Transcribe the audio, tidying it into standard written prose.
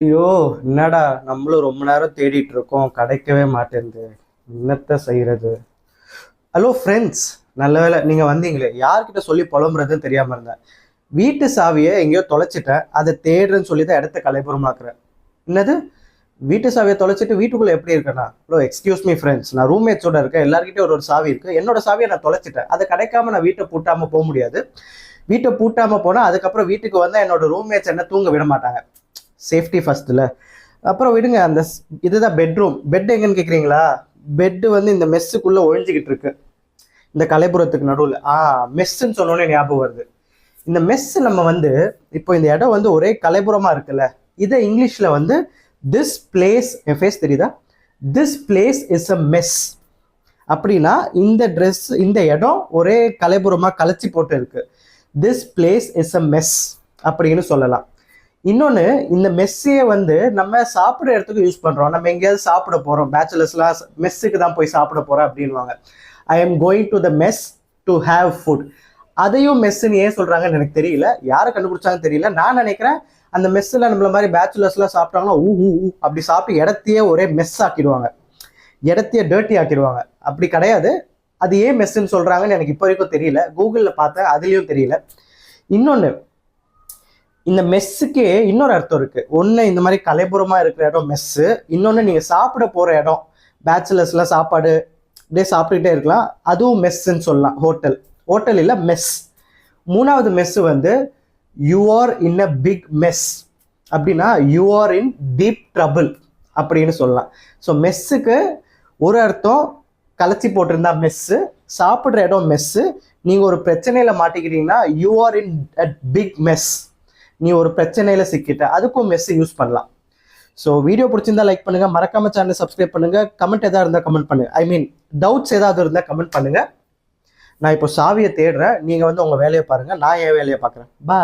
ஐயோ! என்னடா நம்மளும் ரொம்ப நேரம் தேடிட்டு இருக்கோம். கிடைக்கவே மாட்டேன்து. என்னத்த செய்றது? Hello friends. நல்ல வேளை நீங்க வந்தீங்களே. யார்கிட்ட சொல்லி புலம்புறதுன்னு தெரியாம இருந்தேன். வீட்டு சாவிய எங்கேயோ தொலைச்சுட்டேன். அத தேடுறேன்னு சொல்லி தான் இடத்த கலைபுரமாக்குறேன். என்னது? வீட்டு சாவிய தொலைச்சிட்டு வீட்டுக்குள்ள எப்படி இருக்கேனா? Hello excuse me friends. நான் ரூம்மேட்ஸோட இருக்கேன். எல்லார்கிட்டயும் ஒரு ஒரு சாவி இருக்கு. என்னோட சாவிய நான் தொலைச்சுட்டேன். அது கிடைக்காம நான் வீட்ட பூட்டாம போ முடியாது. வீட்ட பூட்டாம போனா அதுக்கப்புறம் வீட்டுக்கு வந்தா என்னோட ரூம்மேட்ஸ் என்ன தூங்க விட மாட்டாங்க. சேஃப்டி ஃபர்ஸ்ட்ல. அப்புறம் விடுங்க அந்த இதுதான் பெட்ரூம். பெட் எங்கன்னு கேக்குறீங்களா? பெட் வந்து இந்த மெஸ்ஸுக்குள்ள ஒழிஞ்சுக்கிட்டு இருக்கு. இந்த கலைபுரத்துக்கு நடுவில் மெஸ்ன்னு சொன்னோன்னே ஞாபகம் வருது. இந்த மெஸ் நம்ம வந்து இப்போ இந்த இடம் வந்து ஒரே கலைபுரமா இருக்குல்ல, இதை இங்கிலீஷ்ல வந்து திஸ் பிளேஸ் என் ஃபேஸ் தெரியுதா? This place is a mess அப்படின்னா இந்த இடம் ஒரே கலைபுரமா கலைச்சி போட்டு இருக்கு. This place is a mess அப்படின்னு சொல்லலாம். இன்னொன்று, இந்த மெஸ்ஸையே வந்து நம்ம சாப்பிட்ற இடத்துக்கு யூஸ் பண்ணுறோம். நம்ம எங்கேயாவது சாப்பிட போகிறோம், பேச்சுலர்ஸ்லாம் மெஸ்ஸுக்கு தான் போய் சாப்பிட போகிறோம் அப்படின்வாங்க. I am going to the mess to have food. அதையும் மெஸ்ஸுன்னு ஏன் சொல்கிறாங்கன்னு எனக்கு தெரியல. யாரை கண்டுபிடிச்சாங்கன்னு தெரியல. நான் நினைக்கிறேன் அந்த மெஸ்ஸில் நம்மள மாதிரி பேச்சுலர்ஸ்லாம் சாப்பிட்டாங்கன்னா அப்படி சாப்பிட்டு இடத்தையே ஒரே மெஸ் ஆக்கிடுவாங்க, இடத்தையே டர்ட்டி ஆக்கிடுவாங்க. அப்படி கிடையாது. அது ஏன் மெஸ்ஸுன்னு சொல்கிறாங்கன்னு எனக்கு இப்போ வரைக்கும் தெரியல. கூகுளில் பார்த்தேன், அதுலேயும் தெரியல. இன்னொன்று, இந்த மெஸ்ஸுக்கே இன்னொரு அர்த்தம் இருக்கு. ஒன்று இந்த மாதிரி கலைபுரமா இருக்கிற இடம் மெஸ்ஸு. இன்னொன்று நீங்கள் சாப்பிட போகிற இடம், பேச்சுலர்ஸ்லாம் சாப்பாடு அப்படியே சாப்பிட்டுக்கிட்டே இருக்கலாம், அதுவும் மெஸ்ஸுன்னு சொல்லலாம். ஹோட்டல் இல்லை, மெஸ். மூணாவது மெஸ்ஸு வந்து you are in a big mess அப்படின்னா you are in deep trouble அப்படின்னு சொல்லலாம். ஸோ மெஸ்ஸுக்கு ஒரு அர்த்தம் கலைச்சி போட்டிருந்தா மெஸ்ஸு, சாப்பிட்ற இடம் மெஸ்ஸு. நீங்கள் ஒரு பிரச்சனையில மாட்டிக்கிறீங்கன்னா you are in a big mess, நீ ஒரு பிரச்சனையில சிக்கிட்ட, அதுக்கும் மெஸ் யூஸ் பண்ணலாம். ஸோ வீடியோ பிடிச்சிருந்தா லைக் பண்ணுங்க, மறக்காம சேனலை சப்ஸ்கிரைப் பண்ணுங்க. கமெண்ட் ஏதாவது இருந்தால் கமெண்ட் பண்ணுங்க. ஐ மீன் டவுட்ஸ் ஏதாவது இருந்தால் கமெண்ட் பண்ணுங்க. நான் இப்போ சாவியை தேடுறேன். நீங்க வந்து உங்க வேலையை பாருங்க, நான் என் வேலையை பார்க்குறேன். பாய்.